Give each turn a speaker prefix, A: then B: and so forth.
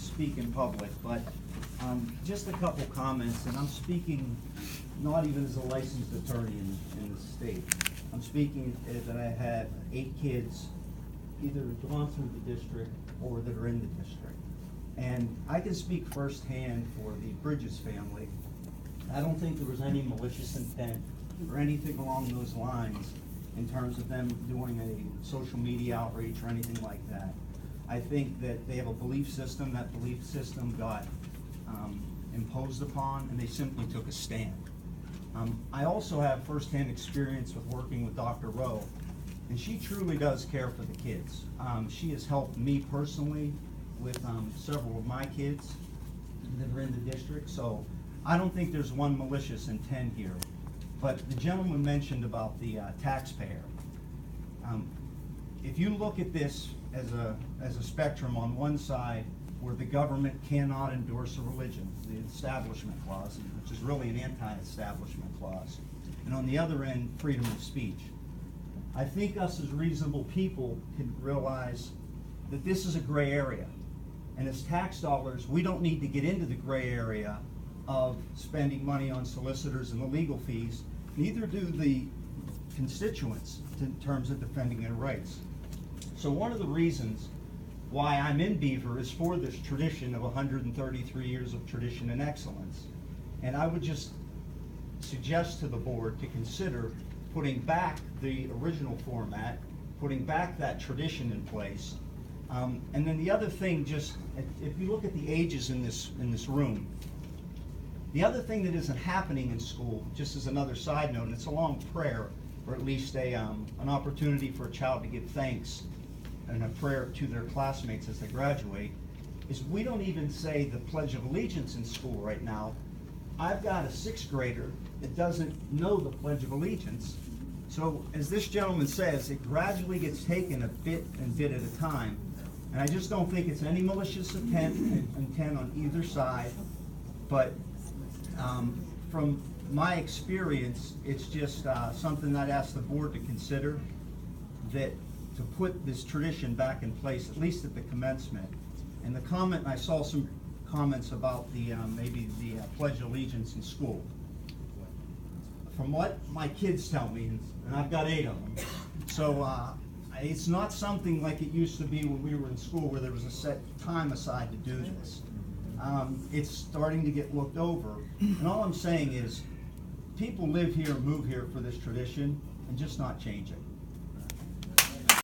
A: speak in public, but just a couple comments, and I'm speaking not even as a licensed attorney in the state. I'm speaking that I have 8 kids either gone through the district or that are in the district. And I can speak firsthand for the Bridges family. I don't think there was any malicious intent or anything along those lines in terms of them doing a social media outreach or anything like that. I think that they have a belief system. That belief system got imposed upon, and they simply took a stand. I also have firsthand experience with working with Dr. Rowe, and she truly does care for the kids. She has helped me personally with several of my kids that are in the district, so I don't think there's one malicious intent here. But the gentleman mentioned about the taxpayer. If you look at this as a spectrum, on one side where the government cannot endorse a religion, the Establishment Clause, which is really an anti-establishment clause, and on the other end, freedom of speech. I think us as reasonable people can realize that this is a gray area, and as tax dollars, we don't need to get into the gray area of spending money on solicitors and the legal fees. Neither do the constituents in terms of defending their rights. So one of the reasons why I'm in Beaver is for this tradition of 133 years of tradition and excellence. And I would just suggest to the board to consider putting back the original format, putting back that tradition in place. And then the other thing, just if you look at the ages in this room, the other thing that isn't happening in school, just as another side note, and it's a long prayer, or at least an opportunity for a child to give thanks and a prayer to their classmates as they graduate, is we don't even say the Pledge of Allegiance in school right now. I've got a 6th grader that doesn't know the Pledge of Allegiance. So as this gentleman says, it gradually gets taken a bit at a time. And I just don't think it's any malicious intent on either side. But from my experience, it's just something I'd ask the board to consider, that to put this tradition back in place, at least at the commencement. And the comment, I saw some comments about the maybe the Pledge of Allegiance in school. From what my kids tell me, and I've got 8 of them, so it's not something like it used to be when we were in school where there was a set time aside to do this. It's starting to get looked over, and all I'm saying is people live here and move here for this tradition and just not change it.